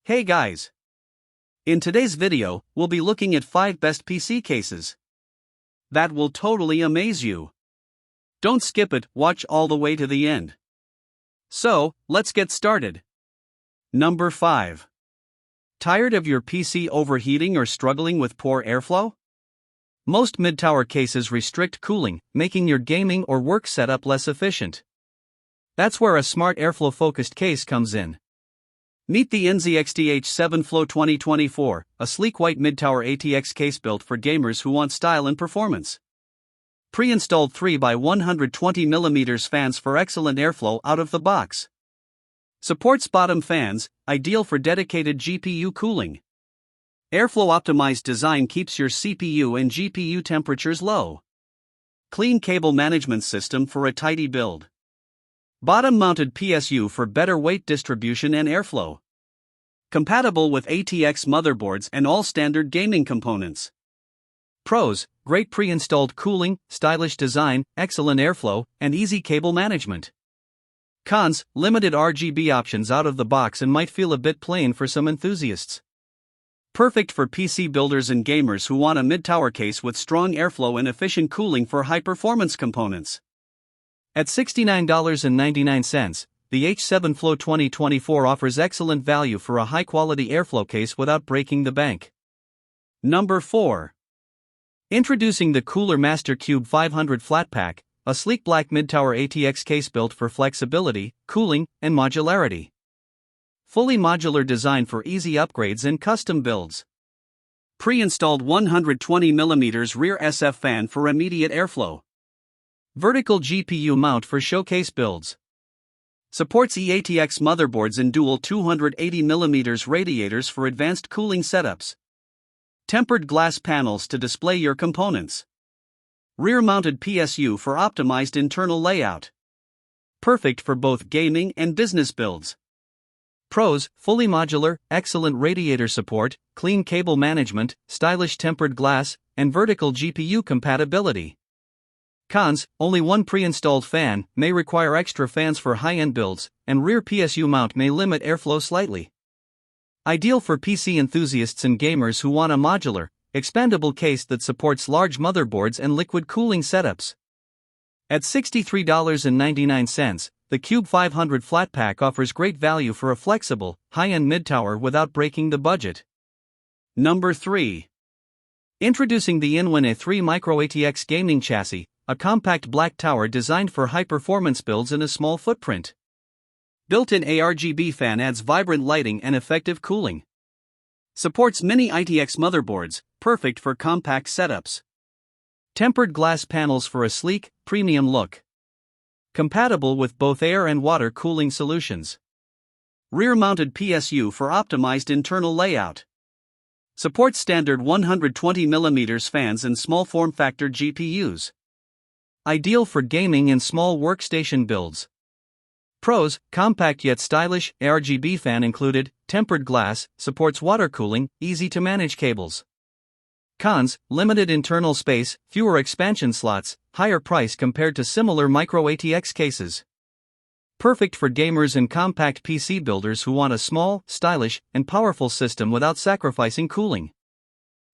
Hey guys! In today's video, we'll be looking at 5 best PC cases that will totally amaze you. Don't skip it, watch all the way to the end. So, let's get started. Number 5. Tired of your PC overheating or struggling with poor airflow? Most mid-tower cases restrict cooling, making your gaming or work setup less efficient. That's where a smart airflow-focused case comes in. Meet the NZXT H7 Flow 2024, a sleek white mid-tower ATX case built for gamers who want style and performance. Pre-installed 3x120mm fans for excellent airflow out of the box. Supports bottom fans, ideal for dedicated GPU cooling. Airflow-optimized design keeps your CPU and GPU temperatures low. Clean cable management system for a tidy build. Bottom-mounted PSU for better weight distribution and airflow. Compatible with ATX motherboards and all standard gaming components. Pros: great pre-installed cooling, stylish design, excellent airflow, and easy cable management. Cons: limited RGB options out of the box and might feel a bit plain for some enthusiasts. Perfect for PC builders and gamers who want a mid-tower case with strong airflow and efficient cooling for high-performance components. At $69.99, the H7 Flow 2024 offers excellent value for a high-quality airflow case without breaking the bank. Number 4. Introducing the Cooler Master Qube 500 Flatpack, a sleek black mid-tower ATX case built for flexibility, cooling, and modularity. Fully modular design for easy upgrades and custom builds. Pre-installed 120mm rear SF fan for immediate airflow. Vertical GPU mount for showcase builds. Supports eATX motherboards and dual 280mm radiators for advanced cooling setups. Tempered glass panels to display your components. Rear-mounted PSU for optimized internal layout. Perfect for both gaming and business builds. Pros: fully modular, excellent radiator support, clean cable management, stylish tempered glass, and vertical GPU compatibility. Cons: only one pre-installed fan, may require extra fans for high-end builds, and rear PSU mount may limit airflow slightly. Ideal for PC enthusiasts and gamers who want a modular, expandable case that supports large motherboards and liquid cooling setups. At $63.99, the Qube 500 Flatpack offers great value for a flexible, high-end mid-tower without breaking the budget. Number 3. Introducing the InWin A3-mATX gaming chassis, a compact black tower designed for high-performance builds in a small footprint. Built-in ARGB fan adds vibrant lighting and effective cooling. Supports mini ITX motherboards, perfect for compact setups. Tempered glass panels for a sleek, premium look. Compatible with both air and water cooling solutions. Rear-mounted PSU for optimized internal layout. Supports standard 120mm fans and small form-factor GPUs. Ideal for gaming and small workstation builds. Pros: compact yet stylish, ARGB fan included, tempered glass, supports water cooling, easy to manage cables. Cons: limited internal space, fewer expansion slots, higher price compared to similar MicroATX cases. Perfect for gamers and compact PC builders who want a small, stylish, and powerful system without sacrificing cooling.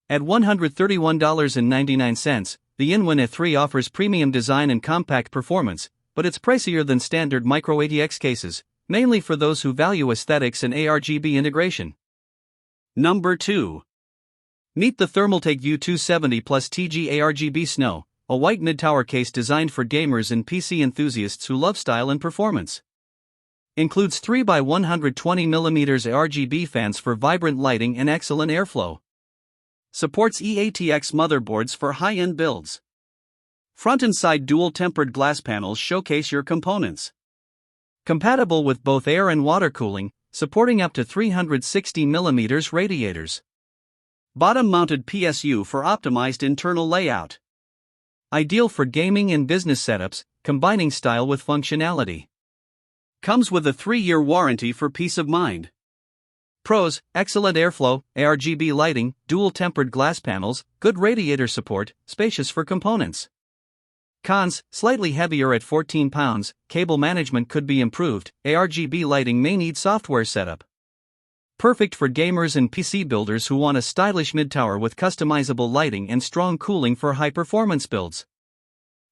At $131.99, the InWin A3 offers premium design and compact performance, but it's pricier than standard MicroATX cases, mainly for those who value aesthetics and ARGB integration. Number 2. Meet the Thermaltake View 270 Plus TG ARGB Snow, a white mid-tower case designed for gamers and PC enthusiasts who love style and performance. Includes 3x120mm ARGB fans for vibrant lighting and excellent airflow. Supports eATX motherboards for high-end builds. Front and side dual tempered glass panels showcase your components. Compatible with both air and water cooling, supporting up to 360mm radiators. Bottom-mounted PSU for optimized internal layout. Ideal for gaming and business setups, combining style with functionality. Comes with a 3-year warranty for peace of mind. Pros: excellent airflow, ARGB lighting, dual tempered glass panels, good radiator support, spacious for components. Cons: slightly heavier at 14 pounds, cable management could be improved, ARGB lighting may need software setup. Perfect for gamers and PC builders who want a stylish mid-tower with customizable lighting and strong cooling for high-performance builds.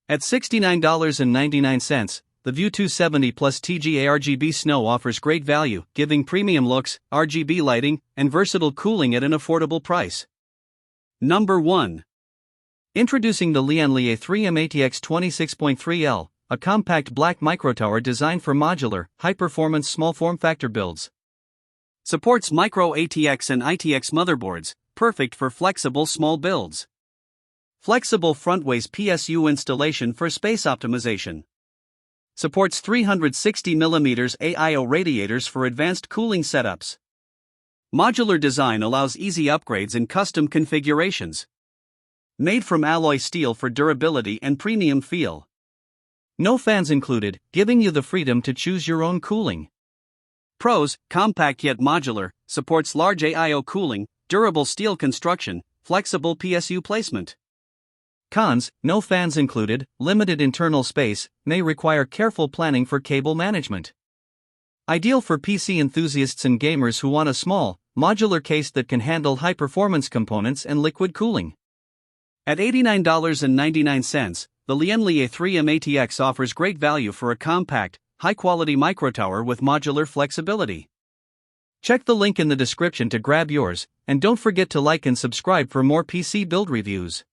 At $69.99, the View 270 plus TG ARGB Snow offers great value, giving premium looks, RGB lighting, and versatile cooling at an affordable price. Number 1. Introducing the Lian Li A3-mATX 26.3L, a compact black microtower designed for modular, high-performance small form factor builds. Supports MicroATX and ITX motherboards, perfect for flexible small builds. Flexible frontways PSU installation for space optimization. Supports 360mm AIO radiators for advanced cooling setups. Modular design allows easy upgrades and custom configurations. Made from alloy steel for durability and premium feel. No fans included, giving you the freedom to choose your own cooling. Pros: compact yet modular, supports large AIO cooling, durable steel construction, flexible PSU placement. Cons: no fans included, limited internal space, may require careful planning for cable management. Ideal for PC enthusiasts and gamers who want a small, modular case that can handle high-performance components and liquid cooling. At $89.99, the Lian Li A3-mATX offers great value for a compact, high-quality microtower with modular flexibility. Check the link in the description to grab yours, and don't forget to like and subscribe for more PC build reviews.